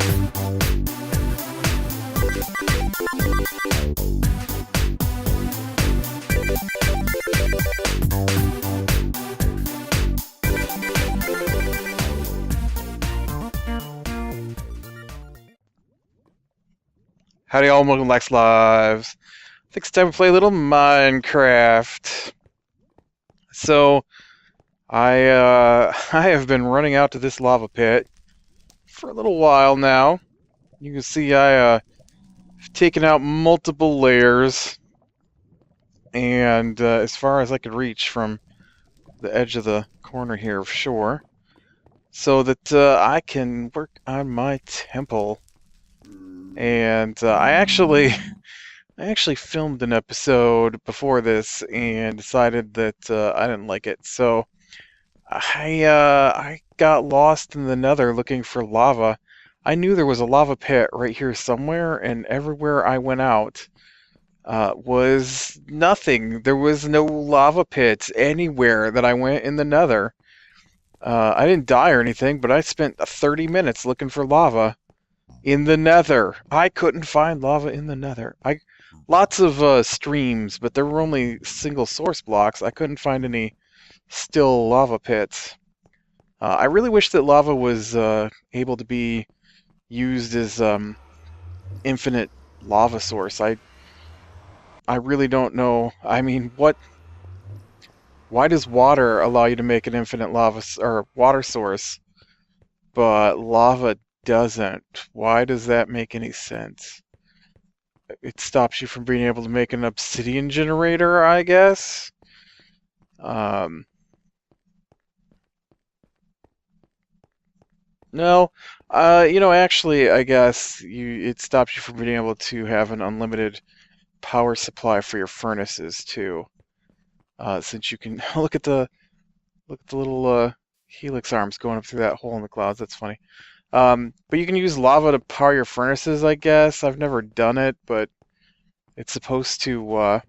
Howdy all, welcome to Lac Lives. I think it's time to play a little Minecraft. So, I have been running out to this lava pit for a little while now. You can see have taken out multiple layers, and as far as I could reach from the edge of the corner here of shore, so that I can work on my temple. And I actually filmed an episode before this and decided that I didn't like it. So I got lost in the Nether looking for lava. I knew there was a lava pit right here somewhere, and everywhere I went out was nothing. There was no lava pits anywhere that I went in the Nether. I didn't die or anything, but I spent 30 minutes looking for lava in the Nether. I couldn't find lava in the Nether. Lots of streams, but there were only single source blocks. I couldn't find any still lava pits. I really wish that lava was able to be used as infinite lava source. I really don't know. I mean, why does water allow you to make an infinite lava or water source, but lava doesn't? Why does that make any sense? It stops you from being able to make an obsidian generator, I guess. No, actually, I guess it stops you from being able to have an unlimited power supply for your furnaces too. Since you can look at the little helix arms going up through that hole in the clouds. That's funny. But you can use lava to power your furnaces, I guess. I've never done it, but it's supposed to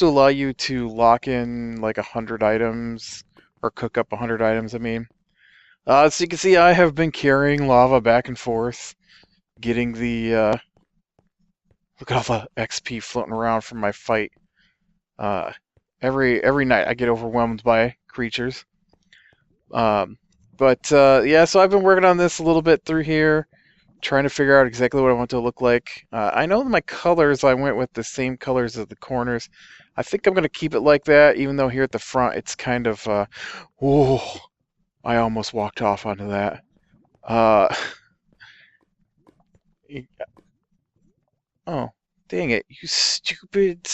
allow you to lock in like 100 items, or cook up 100 items, I mean. So you can see I have been carrying lava back and forth, getting the, look at all the XP floating around from my fight. Every night I get overwhelmed by creatures. Yeah, so I've been working on this a little bit through here, trying to figure out exactly what I want it to look like. I know my colors, I went with the same colors as the corners. I think I'm going to keep it like that, even though here at the front it's kind of, whoa, I almost walked off onto that. Oh, dang it, you stupid.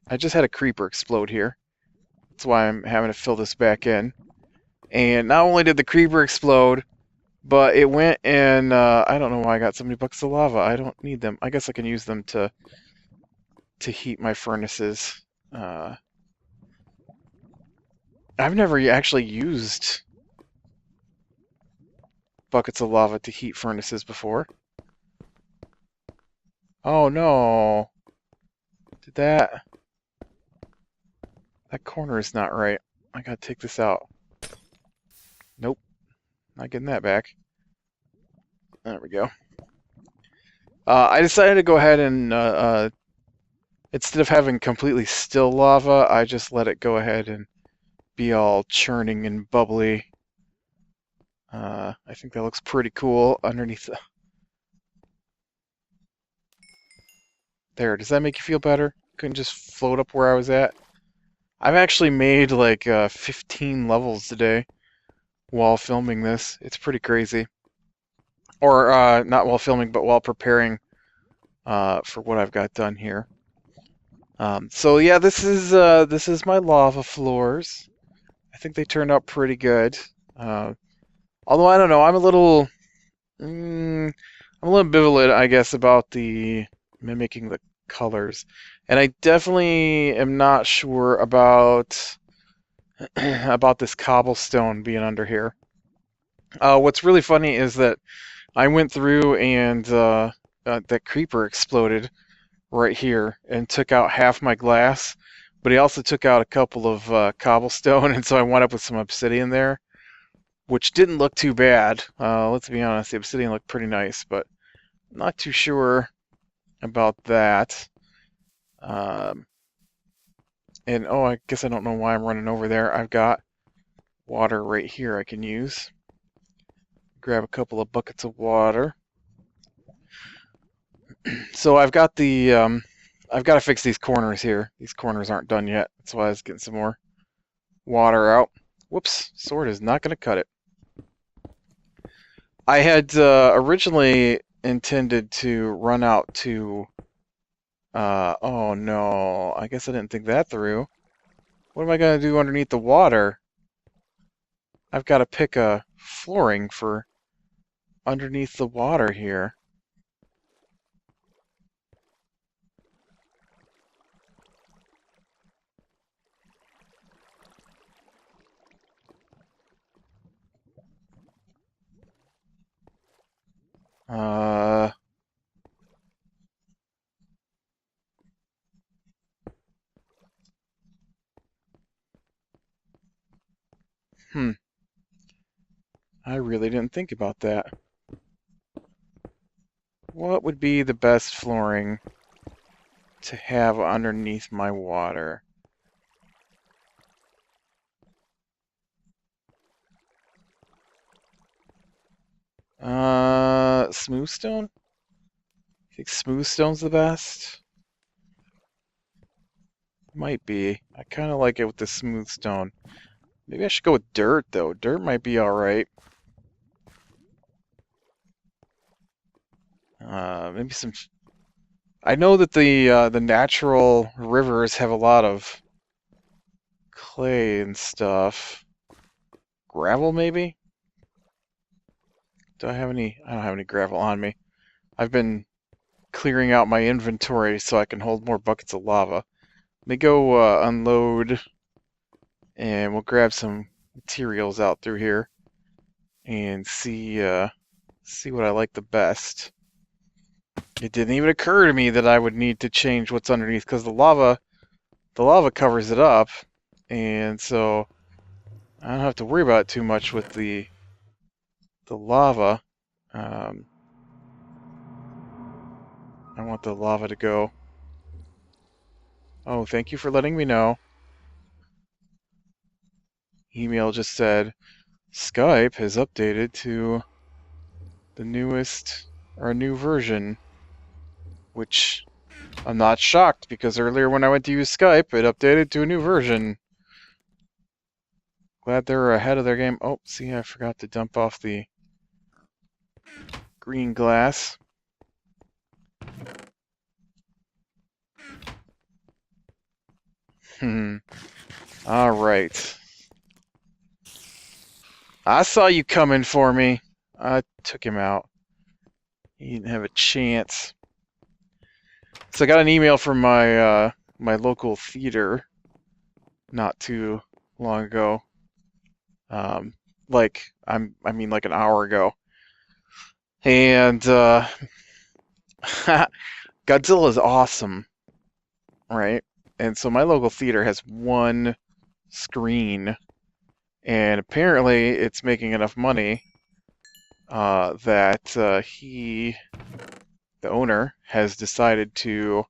I just had a creeper explode here. That's why I'm having to fill this back in. And not only did the creeper explode, but it went and, I don't know why I got so many buckets of lava. I don't need them. I guess I can use them to heat my furnaces. I've never actually used buckets of lava to heat furnaces before. Oh no. That corner is not right. I gotta take this out. Nope. Not getting that back. There we go. I decided to go ahead and, instead of having completely still lava, I just let it go ahead and be all churning and bubbly. I think that looks pretty cool underneath the... There, does that make you feel better? Couldn't just float up where I was at? I've actually made like 15 levels today while filming this. It's pretty crazy. Or not while filming, but while preparing for what I've got done here. So yeah, this is my lava floors. I think they turned out pretty good. Although I don't know, I'm a little ambivalent, I guess, about the mimicking the colors, and I definitely am not sure about this cobblestone being under here. What's really funny is that I went through and that creeper exploded right here and took out half my glass, but he also took out a couple of cobblestone, and so I wound up with some obsidian there. which didn't look too bad. Let's be honest, the obsidian looked pretty nice, but not too sure about that. Um, and oh, I guess I don't know why I'm running over there. I've got water right here I can use. Grab a couple of buckets of water. So I've got I've got to fix these corners here. These corners aren't done yet. That's why I was getting some more water out. Whoops, sword is not going to cut it. I had originally intended to run out to... oh no, I guess I didn't think that through. What am I going to do underneath the water? I've got to pick a flooring for underneath the water here. Uh... Hmm. I really didn't think about that. What would be the best flooring to have underneath my water? Smooth stone? I think smooth stone's the best. Might be. I kind of like it with the smooth stone. Maybe I should go with dirt, though. Dirt might be alright. Maybe some... I know that the natural rivers have a lot of clay and stuff. Gravel, maybe? Do I have any? I don't have any gravel on me. I've been clearing out my inventory so I can hold more buckets of lava. Let me go unload, and we'll grab some materials out through here and see what I like the best. It didn't even occur to me that I would need to change what's underneath because the lava covers it up, and so I don't have to worry about it too much with the lava. I want the lava to go. Oh, thank you for letting me know. Email just said Skype has updated to the newest or a new version, which I'm not shocked because earlier when I went to use Skype, it updated to a new version. Glad they're ahead of their game. Oh, see, I forgot to dump off the green glass. All right. I saw you coming for me. I took him out. He didn't have a chance. So I got an email from my my local theater not too long ago. I mean like an hour ago. And Godzilla is awesome, right? And so my local theater has one screen, and apparently it's making enough money that the owner, has decided to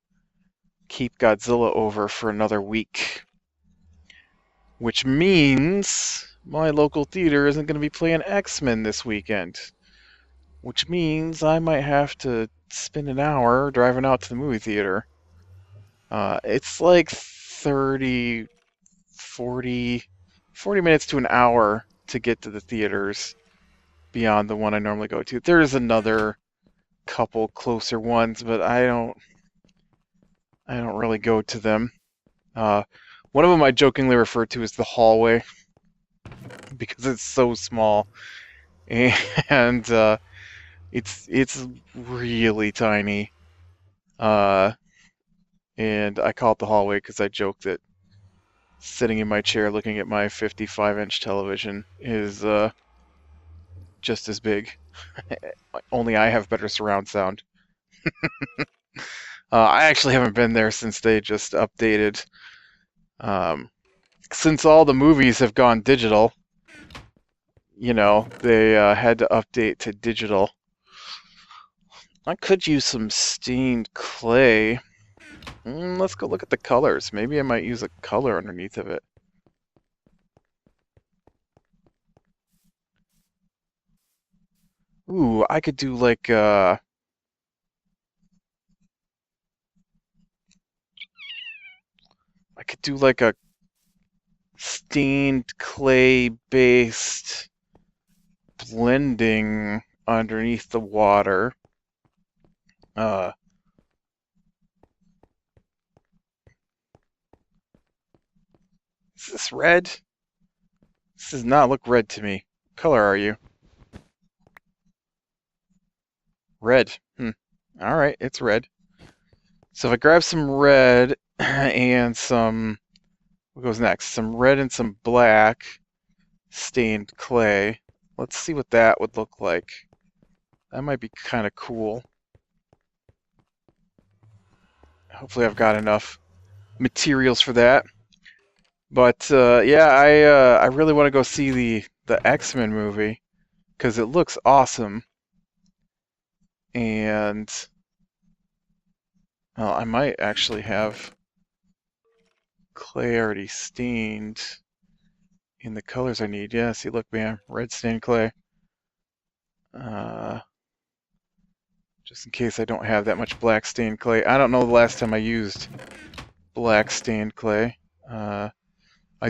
keep Godzilla over for another week. Which means my local theater isn't going to be playing X-Men this weekend. Which means I might have to spend an hour driving out to the movie theater. It's like 30, 40 minutes to an hour to get to the theaters beyond the one I normally go to. There's another couple closer ones, but I don't really go to them. One of them I jokingly refer to as the hallway because it's so small, and it's really tiny. And I call it the hallway because I joke that sitting in my chair looking at my 55-inch television is just as big. Only I have better surround sound. I actually haven't been there since they just updated. Since all the movies have gone digital, you know, they had to update to digital. I could use some stained clay. Let's go look at the colors. Maybe I might use a color underneath of it. Ooh, I could do like a stained clay based blending underneath the water. Uh, is this red? This does not look red to me. What color are you? Red. All right, it's red. So if I grab some red and some, what goes next? Some red and some black stained clay. Let's see what that would look like. That might be kind of cool. Hopefully I've got enough materials for that. But yeah, I really want to go see the X-Men movie because it looks awesome. And well, I might actually have clay already stained in the colors I need. Yeah, see, look, man, red stained clay. Just in case I don't have that much black stained clay. I don't know the last time I used black stained clay. I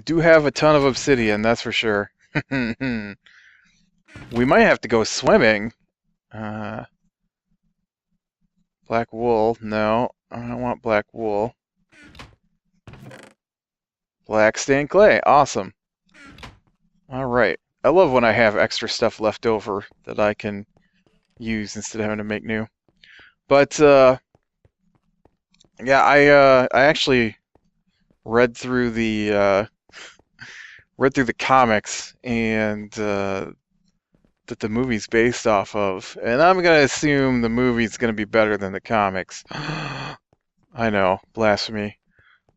do have a ton of obsidian, that's for sure. We might have to go swimming. Black wool, no, I don't want black wool. Black stained clay, awesome. All right, I love when I have extra stuff left over that I can use instead of having to make new. But yeah, I actually read through the comics and that the movie's based off of, and I'm gonna assume the movie's gonna be better than the comics. I know, blasphemy.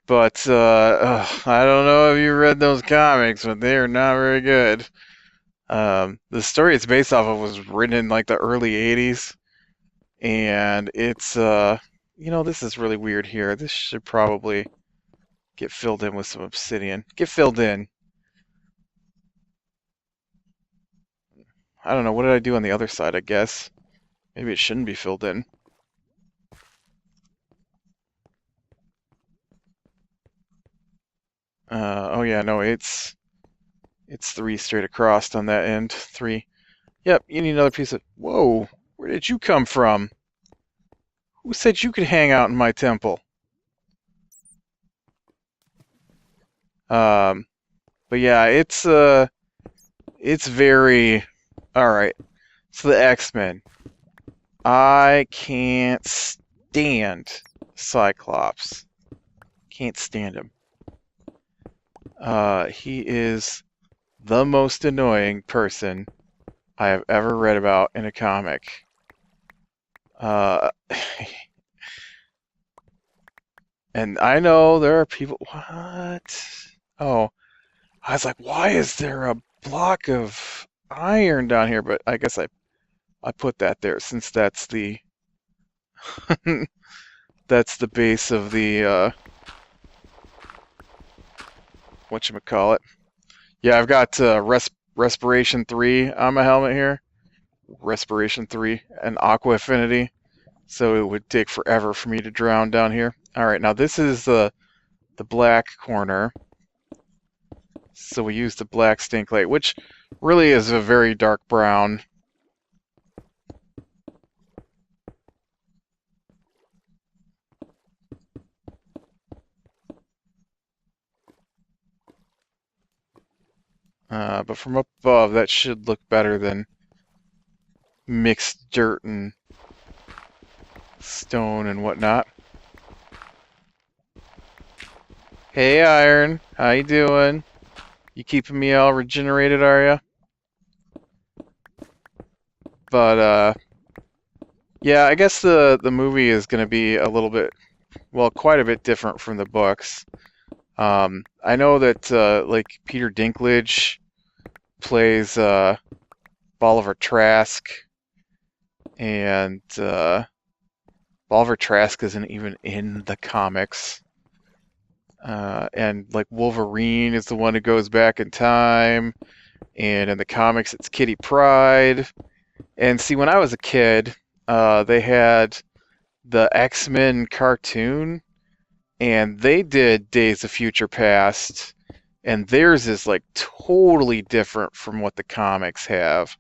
But I don't know if you read those comics, but they are not very good. The story it's based off of was written in like the early 80s, and it's you know, this is really weird here. This should probably get filled in with some obsidian. Get filled in. I don't know, what did I do on the other side, I guess? Maybe it shouldn't be filled in. Oh yeah, no, it's 3 straight across on that end. 3. Yep, you need another piece of... Whoa, where did you come from? Who said you could hang out in my temple? But yeah, it's very... Alright, so the X-Men. I can't stand Cyclops. Can't stand him. He is the most annoying person I have ever read about in a comic. And I know there are people... What? Oh, I was like, why is there a block of iron down here? But I guess I put that there since that's the that's the base of the whatchamacallit. Yeah, I've got Respiration 3 on my helmet here. Respiration 3 and Aqua Affinity. So it would take forever for me to drown down here. Alright, now this is the black corner. So we use the black stained clay, which really is a very dark brown. But from up above, that should look better than mixed dirt and stone and whatnot. Hey, Iron, how you doing? You keeping me all regenerated, are ya? But yeah, I guess the movie is going to be a little bit, well, quite a bit different from the books. I know that like Peter Dinklage plays Bolivar Trask, and Bolivar Trask isn't even in the comics. And like Wolverine is the one who goes back in time, and in the comics it's Kitty Pryde. And see, when I was a kid, they had the X-Men cartoon, and they did Days of Future Past, and theirs is like totally different from what the comics have.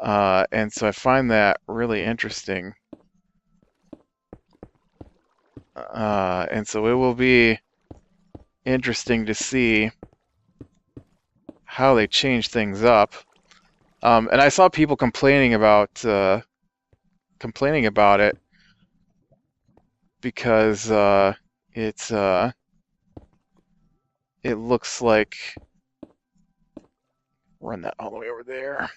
And so I find that really interesting. And so it will be interesting to see how they change things up. And I saw people complaining about it because it looks like, run that all the way over there.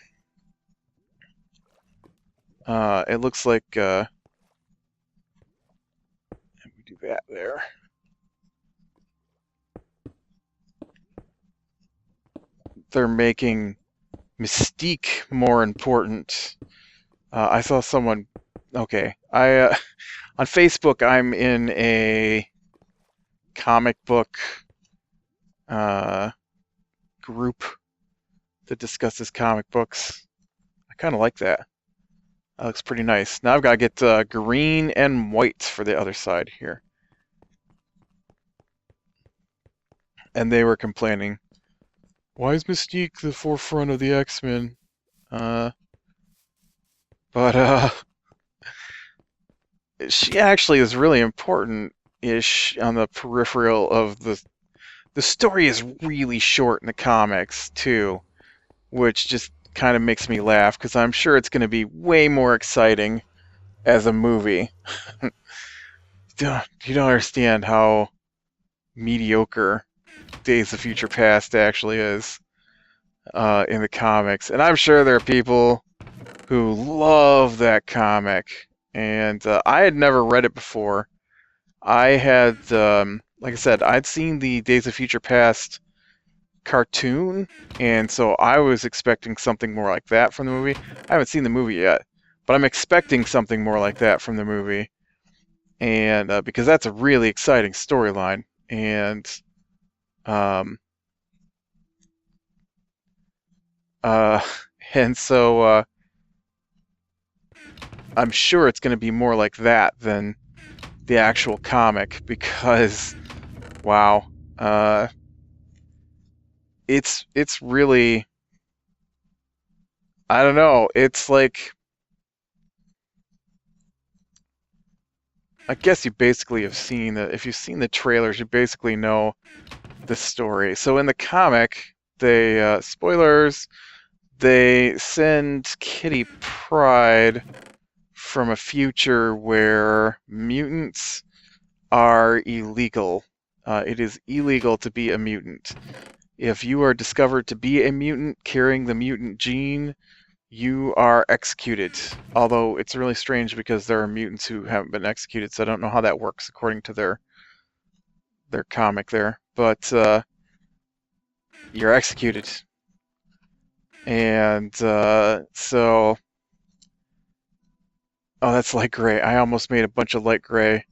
It looks like let me do that there. They're making Mystique more important. I saw someone. Okay, I on Facebook I'm in a comic book group that discusses comic books. I kind of like that. That looks pretty nice. Now I've got to get green and white for the other side here. And they were complaining, why is Mystique the forefront of the X-Men? But she actually is really important-ish on the peripheral of the story is really short in the comics too, which just kind of makes me laugh because I'm sure it's going to be way more exciting as a movie. You don't understand how mediocre Days of Future Past actually is in the comics, and I'm sure there are people who love that comic, and I had never read it before. I had, like I said, I'd seen the Days of Future Past cartoon, and so I was expecting something more like that from the movie. I haven't seen the movie yet, but I'm expecting something more like that from the movie, and because that's a really exciting storyline, and uh, and so I'm sure it's going to be more like that than the actual comic because, wow, it's really, I don't know, it's like, I guess you basically have seen if you've seen the trailers, you basically know the story. So in the comic, they spoilers, they send Kitty Pryde from a future where mutants are illegal. It is illegal to be a mutant. If you are discovered to be a mutant carrying the mutant gene, you are executed. Although it's really strange because there are mutants who haven't been executed, so I don't know how that works according to their comic there. But you're executed. And so... Oh, that's light gray. I almost made a bunch of light gray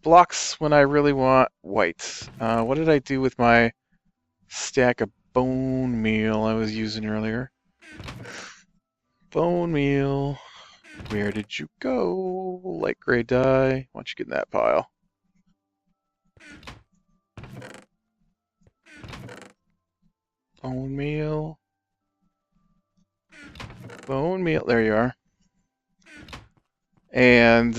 blocks when I really want white. What did I do with my stack of bone meal I was using earlier? Bone meal. Where did you go? Light gray dye. Why don't you get in that pile? Bone meal. Bone meal. There you are. And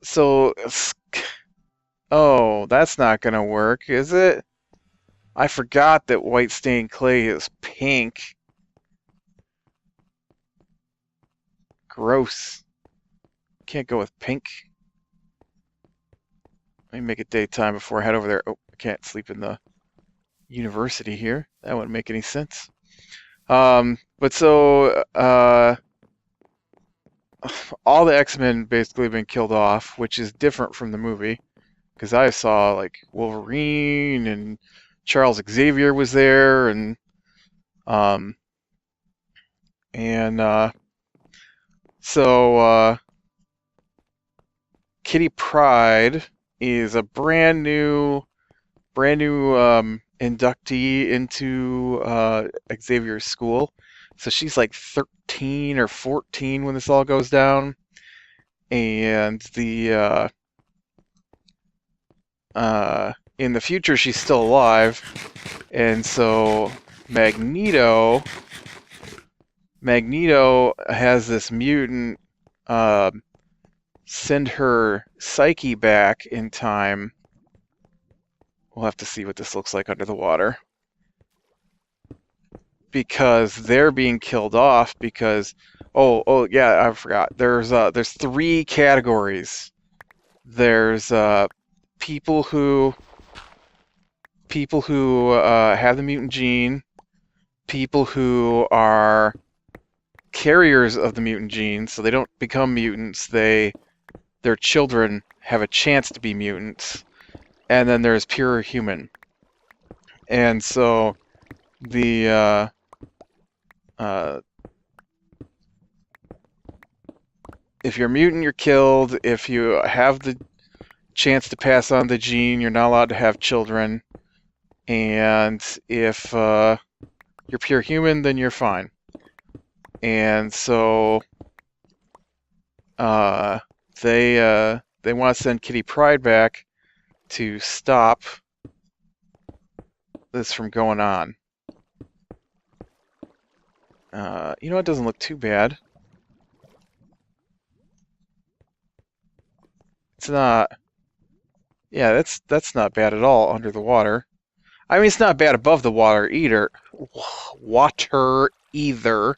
so, oh, that's not gonna work, is it? I forgot that white stained clay is pink. Gross. Can't go with pink. Let me make it daytime before I head over there. Oh, I can't sleep in the university here. That wouldn't make any sense. But so, all the X-Men basically have been killed off, which is different from the movie. Because I saw, like, Wolverine and Charles Xavier was there, um, and so Kitty Pryde is a brand new inductee into Xavier's school. So she's like 13 or 14 when this all goes down, and the in the future she's still alive, and so Magneto Magneto has this mutant uh, send her psyche back in time. We'll have to see what this looks like under the water, because they're being killed off because oh yeah, I forgot. There's three categories. There's people who have the mutant gene, people who are carriers of the mutant gene, so they don't become mutants. Their children have a chance to be mutants, and then there's pure human. And so the if you're a mutant, you're killed. If you have the chance to pass on the gene, you're not allowed to have children. And if you're pure human, then you're fine. And so they want to send Kitty Pryde back to stop this from going on. You know, it doesn't look too bad. It's not. Yeah, that's not bad at all under the water. I mean, it's not bad above the water either. Water either.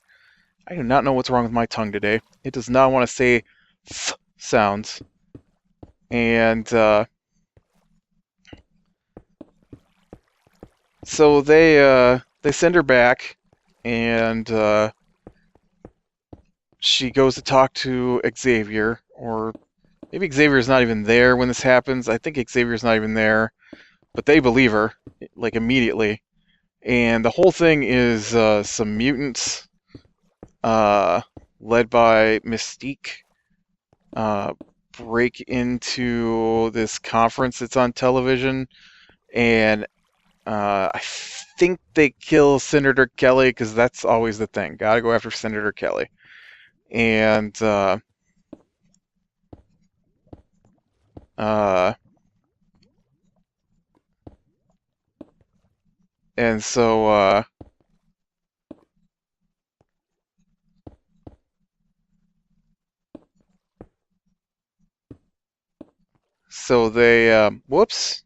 I do not know what's wrong with my tongue today. It does not want to say th sounds. And so they send her back, and she goes to talk to Xavier, or maybe Xavier's not even there when this happens. I think Xavier's not even there, but they believe her, like, immediately. And the whole thing is some mutants, led by Mystique, break into this conference that's on television, and I think they kill Senator Kelly, because that's always the thing. Gotta go after Senator Kelly. And and so they whoops.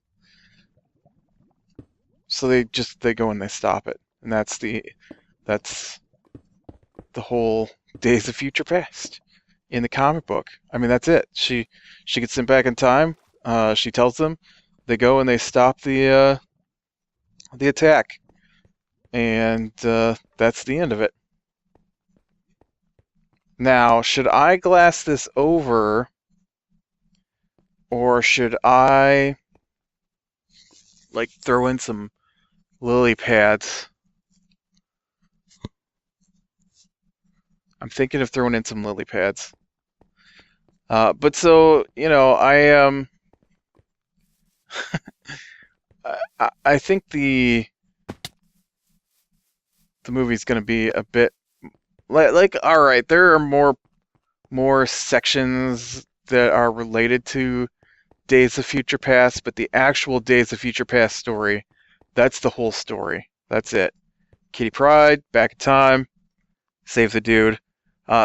So they go and they stop it, and that's the whole Days of Future Past in the comic book. I mean, that's it. She gets sent back in time. She tells them. They go and they stop the attack, and that's the end of it. Now, should I glass this over, or should I like throw in some lily pads? I'm thinking of throwing in some lily pads. But so, you know, I think the movie's going to be a bit like all right, there are more sections that are related to Days of Future Past, but the actual Days of Future Past story, that's the whole story. That's it. Kitty Pryde, back in time, save the dude.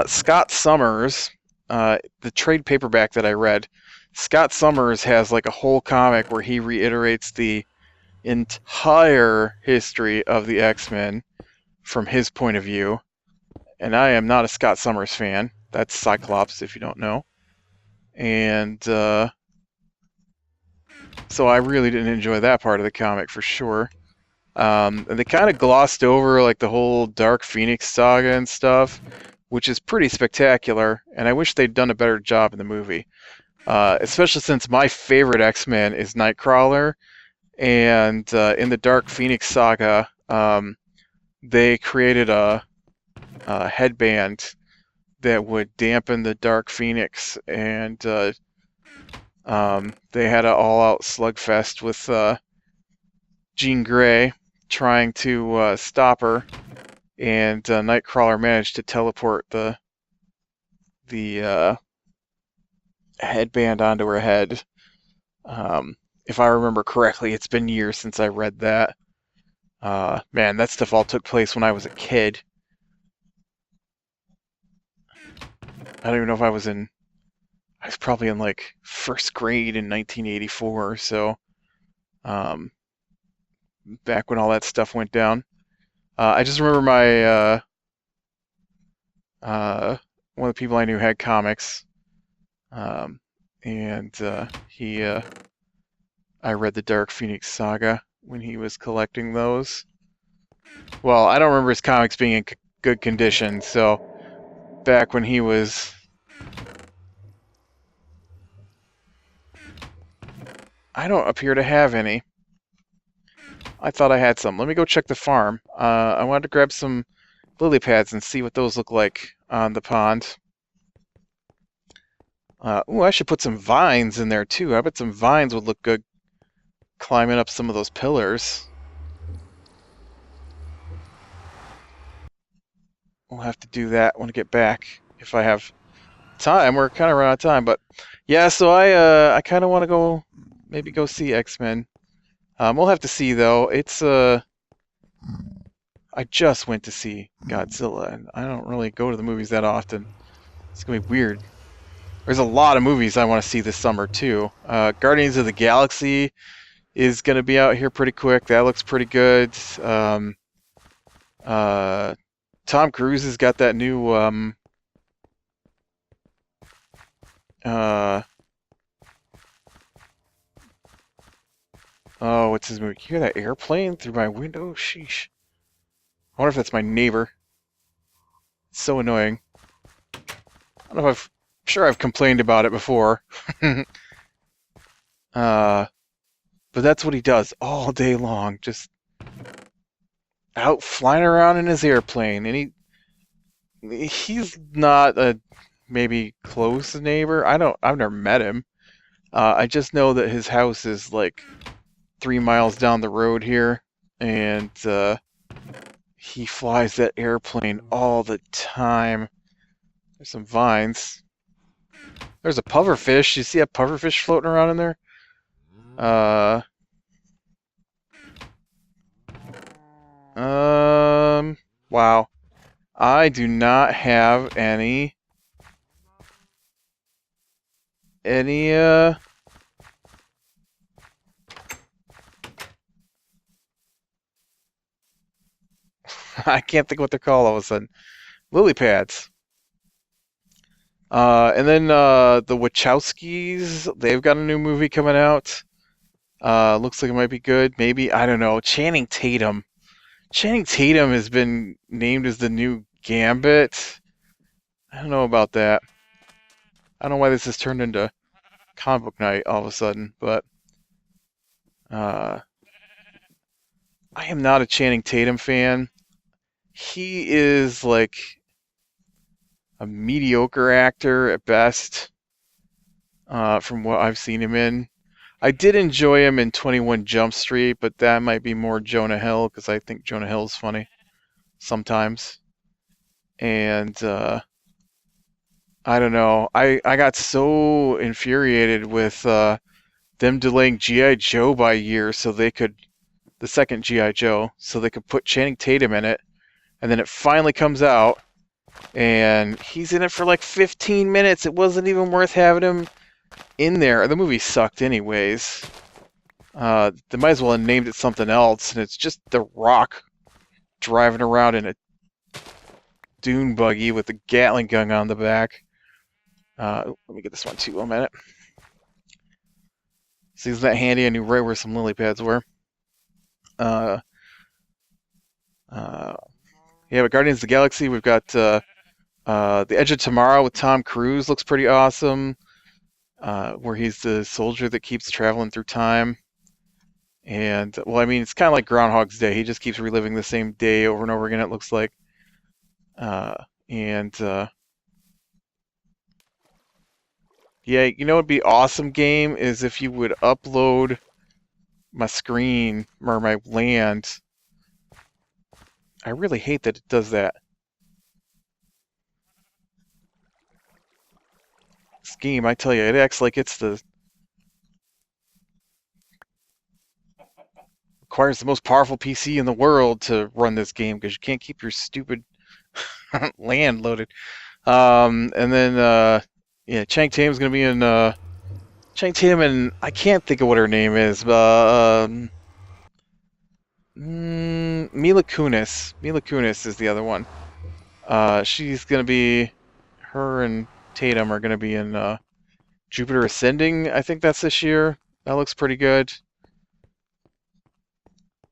Scott Summers, the trade paperback that I read, Scott Summers has like a whole comic where he reiterates the entire history of the X-Men from his point of view. And I am not a Scott Summers fan. That's Cyclops, if you don't know. And so I really didn't enjoy that part of the comic for sure. And they kind of glossed over like the whole Dark Phoenix saga and stuff, which is pretty spectacular, and I wish they'd done a better job in the movie. Especially since my favorite X-Men is Nightcrawler, And in the Dark Phoenix saga, they created a headband that would dampen the Dark Phoenix, and they had an all-out slugfest with Jean Grey trying to stop her, and Nightcrawler managed to teleport the headband onto her head. If I remember correctly, it's been years since I read that. Man, that stuff all took place when I was a kid. I don't even know if I was probably in like first grade in 1984 or so. Back when all that stuff went down. I just remember my one of the people I knew had comics, and I read the Dark Phoenix saga when he was collecting those. Well, I don't remember his comics being in good condition, so back when he was... I don't appear to have any. I thought I had some. Let me go check the farm. I wanted to grab some lily pads and see what those look like on the pond. Ooh, I should put some vines in there too. I bet some vines would look good climbing up some of those pillars. We'll have to do that when I get back if I have time. We're kind of running out of time, but yeah. So I kind of want to maybe go see X-Men. We'll have to see though. It's I just went to see Godzilla, and I don't really go to the movies that often. It's gonna be weird. There's a lot of movies I want to see this summer too. Guardians of the Galaxy is gonna be out here pretty quick. That looks pretty good. Tom Cruise has got that new oh, what's his movie? Can you hear that airplane through my window? Sheesh. I wonder if that's my neighbor. It's so annoying. I don't know if I'm sure I've complained about it before. But that's what he does all day long, just out flying around in his airplane, and he's not a maybe close neighbor. I've never met him. I just know that his house is like 3 miles down the road here, and he flies that airplane all the time. There's some vines. There's a pufferfish. You see a pufferfish floating around in there? Wow. I do not have any I can't think what they're called all of a sudden. Lily pads. And then the Wachowskis, they've got a new movie coming out. Looks like it might be good. Maybe, I don't know. Channing Tatum. Channing Tatum has been named as the new Gambit. I don't know about that. I don't know why this has turned into comic book night all of a sudden, but I am not a Channing Tatum fan. He is like a mediocre actor at best, from what I've seen him in. I did enjoy him in 21 Jump Street, but that might be more Jonah Hill, because I think Jonah Hill's funny sometimes. And I don't know. I got so infuriated with them delaying G.I. Joe by a year so they could, the second G.I. Joe, so they could put Channing Tatum in it. And then it finally comes out, and he's in it for like 15 minutes. It wasn't even worth having him in there. The movie sucked anyways. They might as well have named it something else, and it's just The Rock driving around in a dune buggy with a Gatling gun on the back. Let me get this one too, 1 minute. See, isn't that handy? I knew right where some lily pads were. Yeah, but Guardians of the Galaxy, we've got The Edge of Tomorrow with Tom Cruise. Looks pretty awesome. Where he's the soldier that keeps traveling through time. And, well, I mean, it's kind of like Groundhog's Day. He just keeps reliving the same day over and over again, it looks like. And, yeah, you know what would be awesome game is if you would upload my screen or my land. I really hate that it does that. This game, I tell you, it acts like it's the requires the most powerful PC in the world to run this game because you can't keep your stupid land loaded. And then yeah, Chang Tatum's gonna be in Chang Tatum, and I can't think of what her name is, but Mila Kunis. Mila Kunis is the other one. She's gonna be, her and Tatum are gonna be in Jupiter Ascending. I think that's this year. That looks pretty good.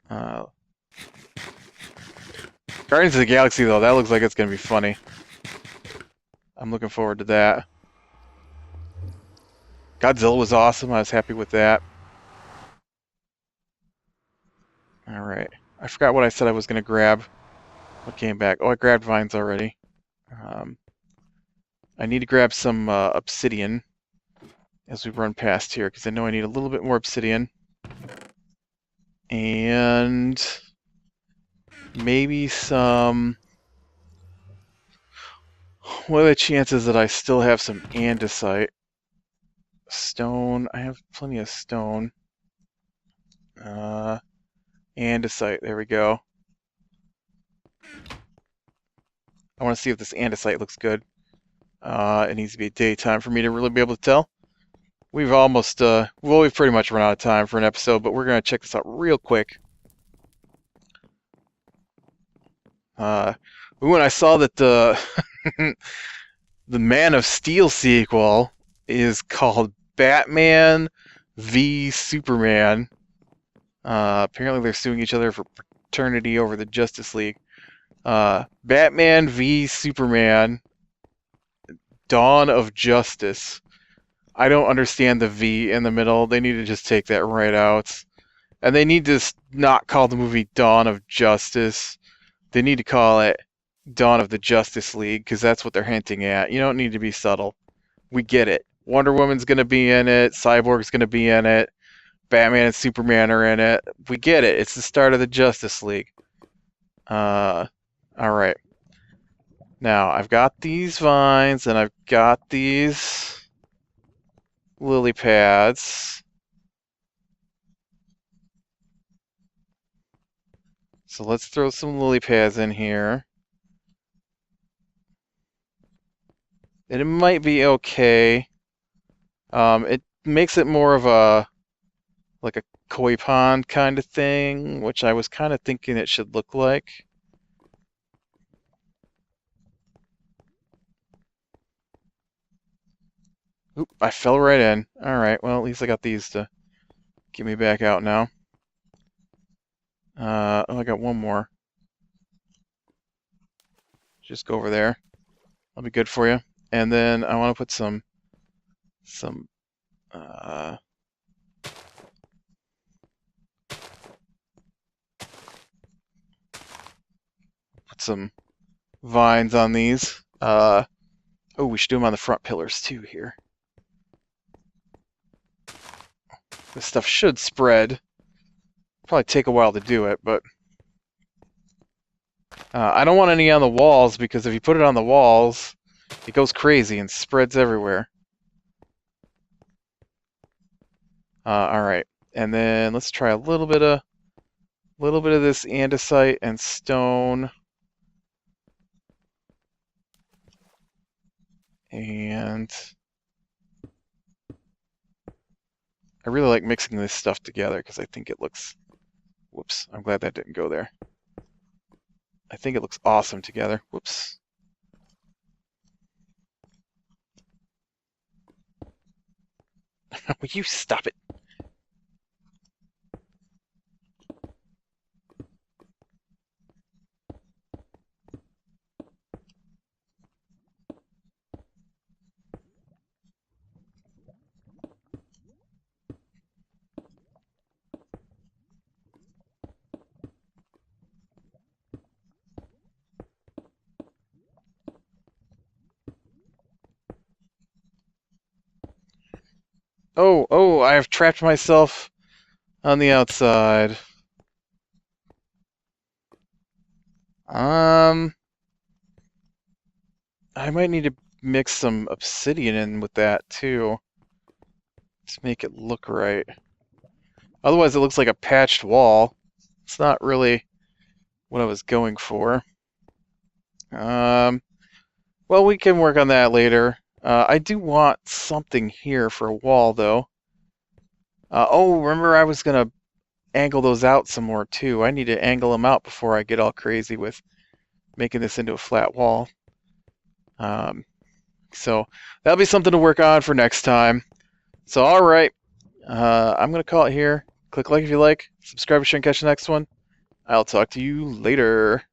Uh, Guardians of the Galaxy, though, that looks like it's gonna be funny. I'm looking forward to that. Godzilla was awesome. I was happy with that. All right. I forgot what I said I was gonna grab. What came back? Oh, I grabbed vines already. Um, I need to grab some obsidian as we run past here because I know I need a little bit more obsidian. And maybe some... What are the chances that I still have some andesite? Stone. I have plenty of stone. Andesite. There we go. I want to see if this andesite looks good. It needs to be daytime for me to really be able to tell. We've almost, we've pretty much run out of time for an episode, but we're going to check this out real quick. When I saw that the the Man of Steel sequel is called Batman v Superman. Apparently they're suing each other for paternity over the Justice League. Batman v Superman, Dawn of Justice. I don't understand the V in the middle. They need to just take that right out. And they need to not call the movie Dawn of Justice. They need to call it Dawn of the Justice League, because that's what they're hinting at. You don't need to be subtle. We get it. Wonder Woman's going to be in it. Cyborg's going to be in it. Batman and Superman are in it. We get it. It's the start of the Justice League. Alright. Now, I've got these vines, and I've got these lily pads. So let's throw some lily pads in here. And it might be okay. It makes it more of a, like a koi pond kind of thing, which I was kind of thinking it should look like. Oop, I fell right in. Alright, well, at least I got these to get me back out now. Oh, I got one more. Just go over there. That'll be good for you. And then I want to put some put some vines on these. Oh, we should do them on the front pillars too here. This stuff should spread. Probably take a while to do it, but I don't want any on the walls, because if you put it on the walls, it goes crazy and spreads everywhere. All right, and then let's try a little bit of this andesite and stone, and I really like mixing this stuff together because I think it looks. Whoops! I'm glad that didn't go there. I think it looks awesome together. Whoops. Will you stop it? Oh, I have trapped myself on the outside. Um, I might need to mix some obsidian in with that too to make it look right. Otherwise, it looks like a patched wall. It's not really what I was going for. Um, well, we can work on that later. I do want something here for a wall, though. Oh, remember I was gonna angle those out some more too. I need to angle them out before I get all crazy with making this into a flat wall. Um, so that'll be something to work on for next time. So all right, I'm gonna call it here. Click like if you like, subscribe, share, and catch the next one. I'll talk to you later.